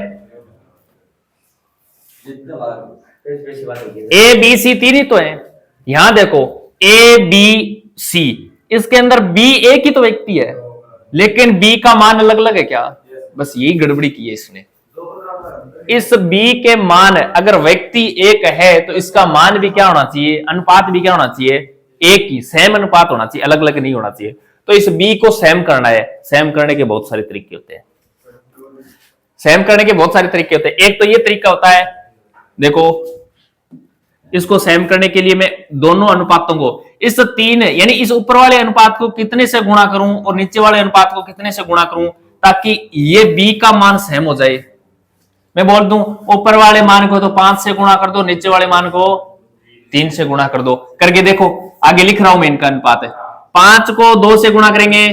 ए बी सी 3 ही तो है। यहां देखो ए बी सी, इसके अंदर बी एक ही तो व्यक्ति है, लेकिन बी का मान अलग अलग है क्या? बस यही गड़बड़ी की है इसने। इस बी के मान अगर व्यक्ति एक है तो इसका मान भी क्या होना चाहिए? अनुपात भी क्या होना चाहिए? एक ही, सेम अनुपात होना चाहिए, अलग अलग नहीं होना चाहिए। तो इस बी को सेम करना है। सेम करने के बहुत सारे तरीके होते हैं। सेम करने के बहुत सारे तरीके होते हैं। एक तो ये तरीका होता है, देखो इसको सेम करने के लिए मैं दोनों अनुपातों को, इस 3 यानी इस ऊपर वाले अनुपात को कितने से गुणा करूं और नीचे वाले अनुपात को कितने से गुणा करूं, ताकि ये बी का मान सेम हो जाए। मैं बोल दूं ऊपर वाले मान को तो 5 से गुणा कर दो, नीचे वाले मान को 3 से गुणा कर दो। करके देखो, आगे लिख रहा हूं मैं इनका अनुपात है। 5 को 2 से गुणा करेंगे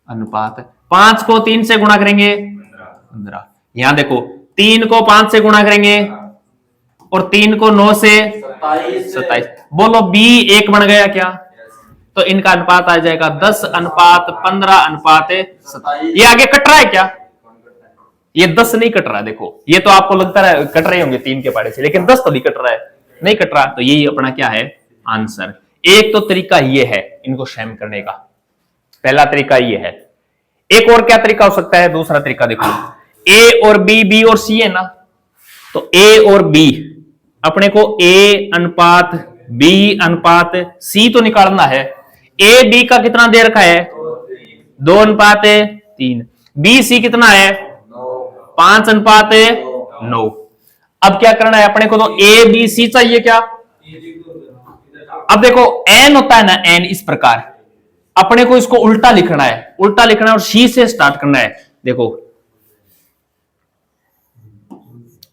अनुपात, 5 को 3 से गुणा करेंगे 15। यहां देखो 3 को 5 से गुणा करेंगे और 3 को 9 से 27। बोलो बी 1 बन गया क्या? तो इनका अनुपात आ जाएगा 10 अनुपात 15 अनुपात 27। ये आगे कट रहा है क्या? ये 10 नहीं कट रहा। देखो ये तो आपको लगता है कट रहे होंगे 3 के पहाड़े से, लेकिन 10 तो नहीं कट रहा है, नहीं कट रहा। तो यही अपना क्या है आंसर। एक तो तरीका ये है इनको शैम करने का, पहला तरीका ये है। एक और क्या तरीका हो सकता है? दूसरा तरीका देखो, ए और बी, बी और सी है ना, तो ए और बी अपने को ए अनुपात बी अनुपात सी तो निकालना है। ए बी का कितना दे रखा है? 2 अनुपात 3। बी सी कितना है? 5 अनुपात 9। अब क्या करना है अपने को? तो ए बी सी चाहिए क्या? अब देखो एन होता है ना, एन इस प्रकार अपने को इसको उल्टा लिखना है, उल्टा लिखना है और सी से स्टार्ट करना है। देखो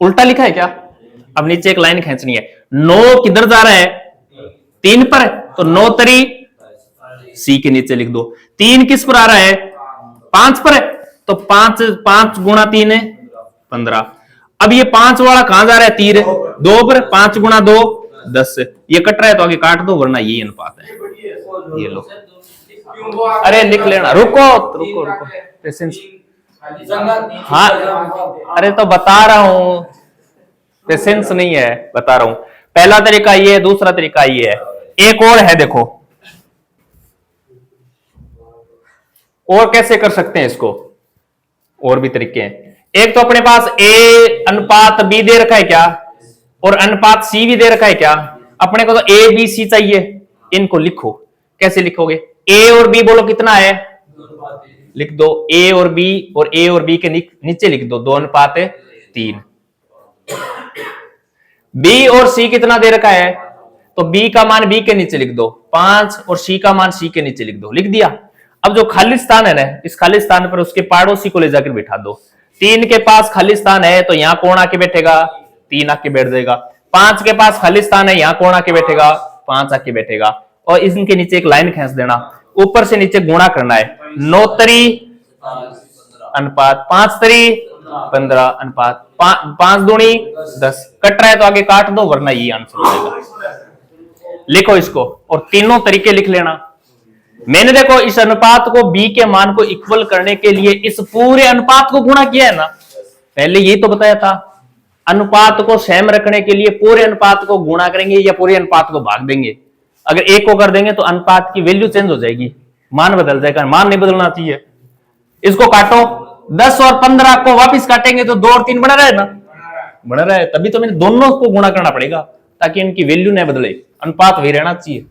उल्टा लिखा है क्या? अब नीचे एक लाइन खींचनी है। 9 किधर जा रहा है? 3 पर, तो 9 तरी सी के नीचे लिख दो। 3 किस पर आ रहा है? 5 पर है, तो 5 गुणा 3 है 15। अब ये 5 वाला कहां जा रहा है? तीर 2 पर, 5 गुणा 2 10। ये कट रहा है तो आगे काट दो, वरना ये अनुपात है। ये लो, अरे लिख लेना। रुको रुको रुको, पेशेंस। हाँ अरे तो बता रहा हूं, पेशेंस नहीं है, बता रहा हूं। पहला तरीका ये है, दूसरा तरीका ये है। एक और है, देखो और कैसे कर सकते हैं इसको, और भी तरीके हैं। एक तो अपने पास ए अनुपात बी दे रखा है क्या, और अनुपात सी भी दे रखा है क्या। अपने को तो ए बी सी चाहिए। इनको लिखो, कैसे लिखोगे? ए और बी बोलो कितना है? लिख दो ए और बी के नीचे लिख दो 2 अनुपात 3। बी और सी कितना दे रखा है? तो बी का मान बी के नीचे लिख दो 5 और सी का मान सी के नीचे लिख दो। लिख दिया। अब जो खाली स्थान है ना, इस खाली स्थान पर उसके पड़ोसी को ले जाकर बिठा दो। 3 के पास खाली स्थान है तो यहां कौन आके बैठेगा? 3 आके बैठ जाएगा। 5 के पास खाली स्थान है, यहां कौन आके बैठेगा? 5 आके बैठेगा। और इनके नीचे एक लाइन खींच देना, ऊपर से नीचे गुणा करना है। 9 तरी अनुपात 5 तरी 15 अनुपात 5 दूनी 10। कट रहा है तो आगे काट दो, वरना ये आंसर हो जाएगा। लिखो इसको और तीनों तरीके लिख लेना। मैंने देखो इस अनुपात को बी के मान को इक्वल करने के लिए इस पूरे अनुपात को गुणा किया है ना। पहले ये तो बताया था, अनुपात को सेम रखने के लिए पूरे अनुपात को गुणा करेंगे या पूरे अनुपात को भाग देंगे। अगर एक को कर देंगे तो अनुपात की वैल्यू चेंज हो जाएगी, मान बदल जाएगा। मान नहीं बदलना चाहिए। इसको काटो, 10 और 15 को वापिस काटेंगे तो 2 और 3 बना रहा है ना, बना रहा है। तभी तो मैंने दोनों को गुणा करना पड़ेगा ताकि इनकी वैल्यू नहीं बदले, अनुपात वही रहना चाहिए।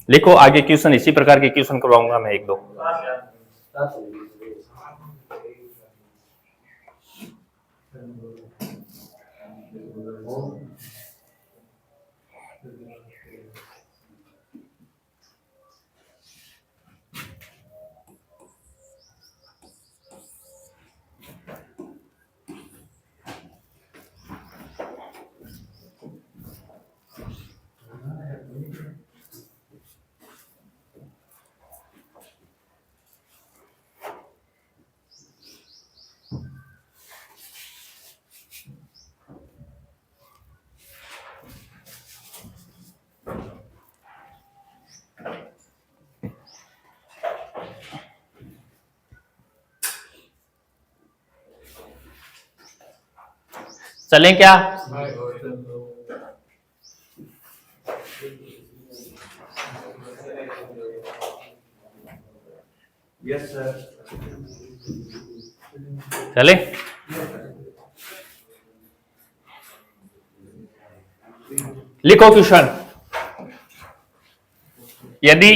लिखो आगे क्वेश्चन, इसी प्रकार के क्वेश्चन करवाऊंगा मैं 1-2। चलें क्या? Yes sir. चले। लिखो क्वेश्चन, यदि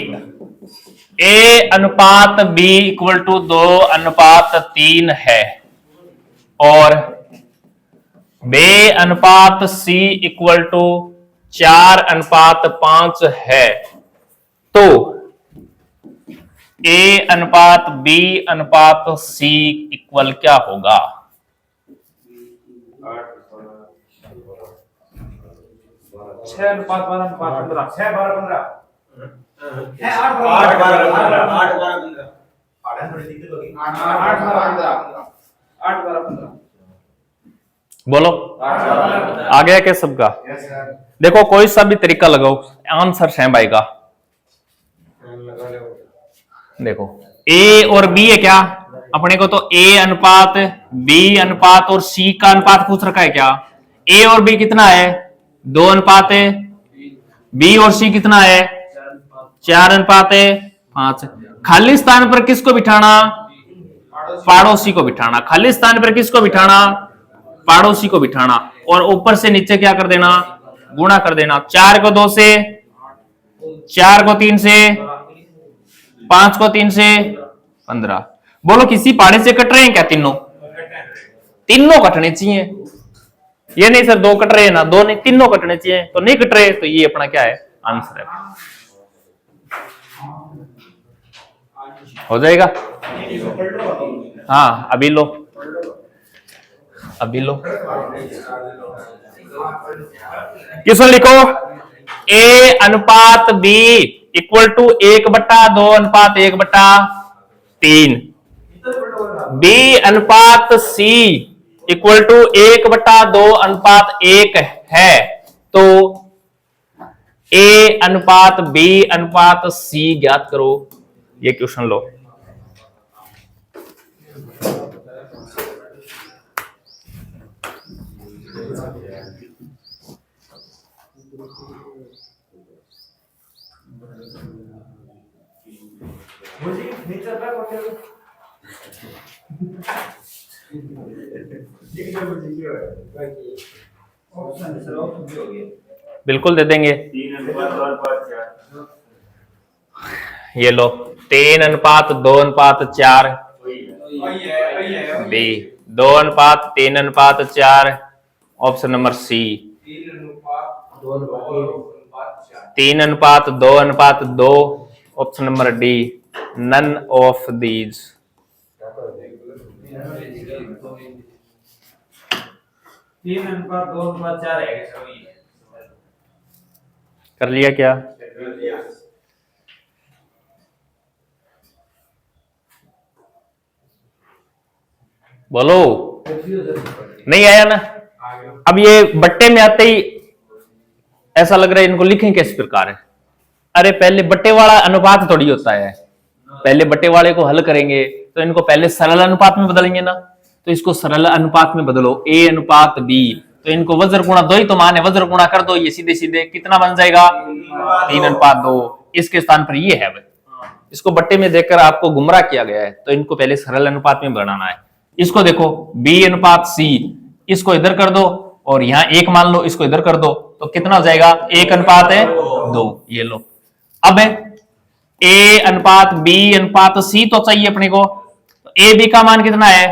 ए अनुपात बी इक्वल टू 2 अनुपात 3 है और बे अनुपात सी इक्वल टू 4:5 है, तो ए अनुपात बी अनुपात सी इक्वल क्या होगा? 6:12:15 6:12:15 बोलो आ गया क्या सबका? देखो कोई सा भी तरीका लगाओ, आंसर सेम आएगा। देखो ए और बी है क्या अपने को, तो ए अनुपात बी अनुपात और सी का अनुपात पूछ रखा है क्या? ए और बी कितना है? 2 अनुपात है। बी और सी कितना है? 4:5। खाली स्थान पर किसको बिठाना? पड़ोसी को बिठाना। खाली स्थान पर किसको बिठाना? पड़ोसी को बिठाना। और ऊपर से नीचे क्या कर देना? गुणा कर देना। 4 को 2 से, 4 को 3 से, 5 को 3 से 15। बोलो किसी पाड़े से कट रहे हैं क्या? तीनों तीनों कटने चाहिए। ये नहीं सर 2 कट रहे हैं ना, 2 नहीं, तीनों कटने चाहिए। तो नहीं कट रहे तो ये अपना क्या है? आंसर है। हो जाएगा? हाँ अभी लो, अभी लो। क्वेश्चन लिखो, ए अनुपात बी इक्वल टू 1/2:1/3, बी अनुपात सी इक्वल टू 1/2:1 है, तो ए अनुपात बी अनुपात सी ज्ञात करो। ये क्वेश्चन लो। बिल्कुल दे देंगे। 3:2:4 ये लो 3:2:4 बी, 2:3:4 ऑप्शन नंबर सी, 3:2:2 ऑप्शन नंबर डी, नन ऑफ दीज। 3:2:4 है। कर लिया क्या? बोलो नहीं आया ना? अब ये बट्टे में आते ही ऐसा लग रहा है इनको लिखें किस प्रकार है। अरे पहले बट्टे वाला अनुपात थोड़ी होता है, पहले बट्टे वाले को हल करेंगे तो इनको पहले सरल अनुपात में बदलेंगे ना। तो इसको सरल अनुपात में बदलो, ए अनुपात बी, तो इनको वज्र गुणा 2 ही तो मान है, वज्र गुणा कर दो, ये सीधे सीधे कितना बन जाएगा? 3:2। इसके स्थान पर ये है भाई। इसको बट्टे में देखकर आपको गुमराह किया गया है, तो इनको पहले सरल अनुपात में बनाना है। इसको देखो बी अनुपात सी, इसको इधर कर दो और यहां 1 मान लो, इसको इधर कर दो, तो कितना हो जाएगा? 1:2। ये लो। अब ए अनुपात बी अनुपात सी तो चाहिए अपने को। ए बी का मान कितना है?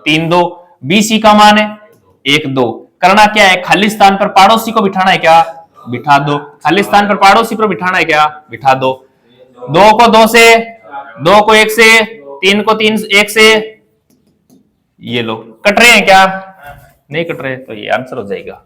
3:2। बी सी का मान है 1:2। करना क्या है? खाली स्थान पर पड़ोसी को बिठाना है क्या? बिठा दो। खाली स्थान पर पड़ोसी पर बिठाना है क्या? बिठा दो। 2 को 2 से, 2 को 1 से, 3 को 3 1 से। ये लो कट रहे हैं क्या? नहीं कट रहे, तो ये आंसर हो जाएगा।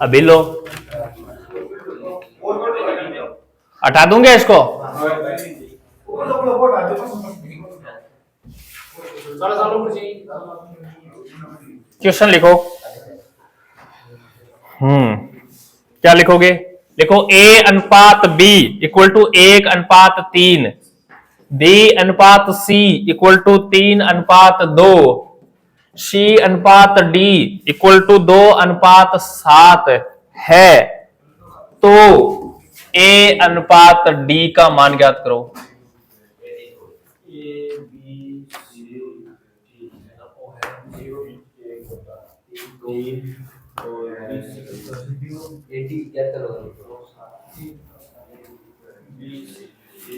अभी लो हटा दूंगे इसको। क्वेश्चन लिखो। क्या लिखोगे? लिखो ए अनुपात बी इक्वल टू 1:3, बी अनुपात सी इक्वल टू 3:2, सी अनुपात डी इक्वल टू 2:7 है, तो ए अनुपात डी का मान ज्ञात करो।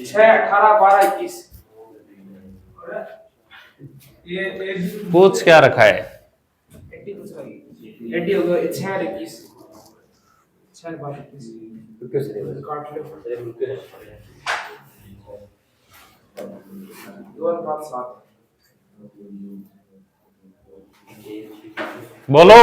छह 18 12 21 ये पूछ क्या रखा है? 80 कुछ रही 80 हो गया 6 और 21 6 12 21 काट लो 2:7 बोलो।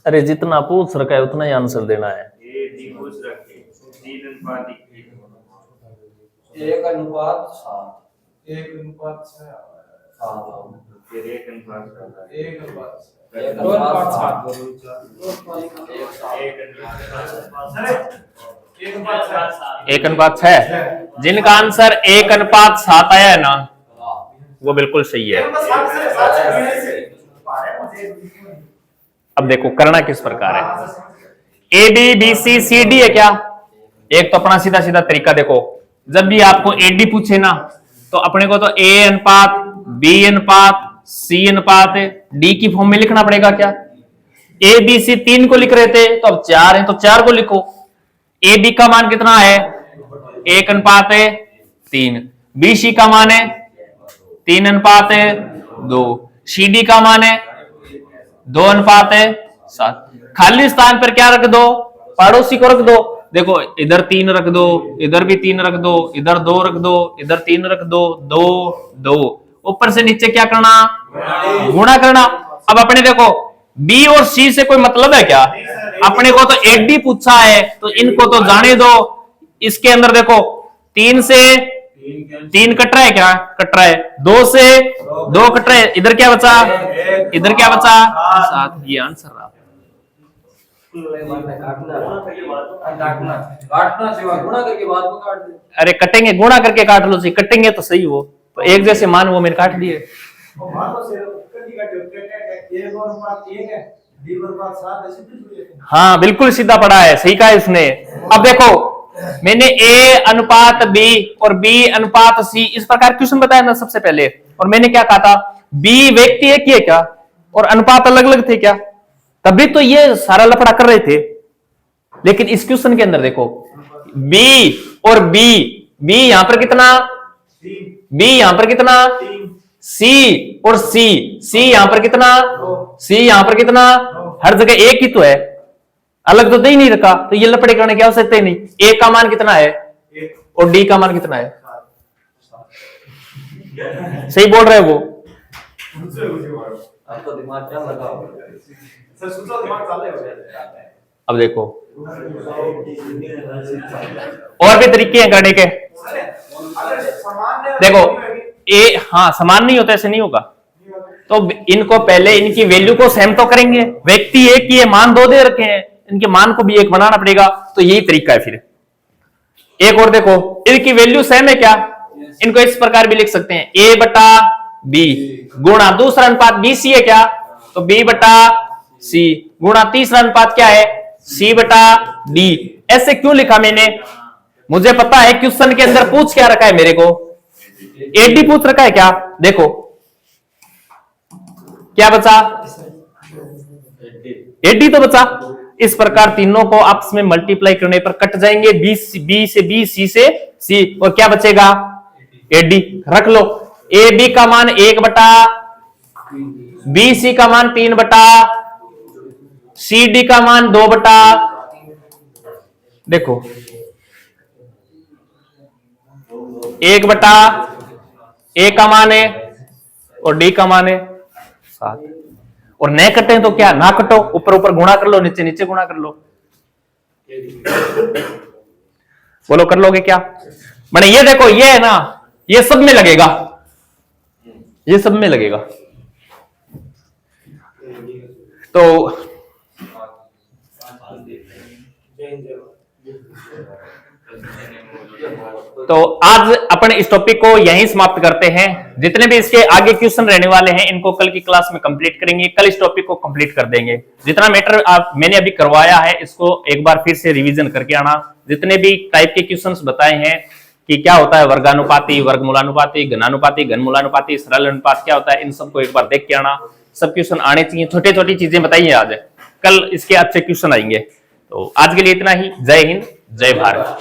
अरे जितना पूछ रखा है उतना ही आंसर देना है। 1:7 1:6 फिर 1:6। जिनका आंसर 1:7 आया है ना वो बिल्कुल सही है। अब देखो करना किस प्रकार है। A B B C C D है क्या? एक तो अपना सीधा सीधा तरीका देखो, जब भी आपको एडी पूछे ना तो अपने को तो ए अनुपात बी अनुपात सी अनुपात डी की फॉर्म में लिखना पड़ेगा क्या? ए बी सी 3 को लिख रहे थे तो अब 4 है तो 4 को लिखो। ए बी का मान कितना है? 1:3। बी सी का मान है 3:2। सी डी का मान है 2:7। खाली स्थान पर क्या रख दो? पड़ोसी को रख दो। देखो इधर 3 रख दो, इधर भी 3 रख दो, इधर 2 रख दो, इधर 3 रख दो, 2 2। ऊपर से नीचे क्या करना? गुणा करना। अब अपने देखो बी और सी से कोई मतलब है क्या? अपने को तो एडी पूछा है तो इनको तो जाने दो। इसके अंदर देखो 3 से 3 कट रहा है क्या? कट रहा है। 2 से 2 कट रहा है। इधर क्या बचा? इधर क्या बचा? 7। ये आंसर रहा। काटना सिवा गुणा करके बाद में काट दे। अरे कटेंगे, गुणा करके काट लो। कटेंगे तो सही वो तो एक जैसे मान वो मैंने काट दिए। हाँ बिल्कुल सीधा पड़ा है, सही कहा इसने। अब देखो मैंने ए अनुपात बी और बी अनुपात सी इस प्रकार क्वेश्चन बताया ना सबसे पहले, और मैंने क्या कहा था? बी व्यक्ति एक ही है क्या और अनुपात अलग अलग थे क्या? तभी तो ये सारा लफड़ा कर रहे थे। लेकिन इस क्वेश्चन के अंदर देखो बी और बी, बी यहां पर कितना? बी यहां पर कितना? सी और सी, सी यहां पर कितना? सी यहां पर कितना? हर जगह एक ही तो है, अलग तो दे ही नहीं रखा, तो ये लफड़े करने की आवश्यकता ही नहीं। ए का मान कितना है और डी का मान कितना है? सही बोल रहे वो। आपको दिमाग क्या लगा? अब देखो और भी तरीके हैं करने के। देखो ए हाँ समान नहीं होता, ऐसे नहीं होगा। तो इनको पहले इनकी वैल्यू को सेम तो करेंगे। व्यक्ति एक ही है, मान 2 दे रखे हैं, इनके मान को भी एक बनाना पड़ेगा। तो यही तरीका है। फिर एक और देखो, इनकी वैल्यू सेम है क्या? इनको इस प्रकार भी लिख सकते हैं ए बटा बी गुणा दूसरा अनुपात बी सी है क्या? तो बी बटा सी गुणा तीसरा अनुपात क्या है? सी बटा डी। ऐसे क्यों लिखा मैंने? मुझे पता है क्वेश्चन के अंदर पूछ क्या रखा है मेरे को? एडी पूछ रखा है क्या? देखो क्या बचा? एडी तो बचा। इस प्रकार तीनों को आपस में मल्टीप्लाई करने पर कट जाएंगे। बी से बी, सी से सी, और क्या बचेगा? एडी। रख लो ए बी का मान 1 बटा, बी सी का मान 3 बटा, सी डी का मान 2 बटा। देखो 1 बटा ए का मान है और डी का मान है 7। और न कटे तो क्या? ना कटो, ऊपर ऊपर गुणा कर लो, नीचे नीचे गुणा कर लो। बोलो कर लोगे क्या? मैंने ये देखो, ये है ना, ये सब में लगेगा, ये सब में लगेगा। तो तो आज अपन इस टॉपिक को यहीं समाप्त करते हैं। जितने भी इसके आगे क्वेश्चन रहने वाले हैं इनको कल की क्लास में कंप्लीट करेंगे, कल इस टॉपिक को कंप्लीट कर देंगे। जितना मैटर मैंने अभी करवाया है इसको एक बार फिर से रिवीजन करके आना। जितने भी टाइप के क्वेश्चंस बताए हैं कि क्या होता है वर्गानुपाती, वर्गमूलानुपाती, घनानुपाती, घनमूलानुपाती, सरल अनुपात क्या होता है, इन सबको एक बार देख के आना। सब क्वेश्चन आने चाहिए, छोटे छोटी चीजें बताइए आज, कल इसके अच्छे क्वेश्चन आएंगे। तो आज के लिए इतना ही। जय हिंद, जय भारत।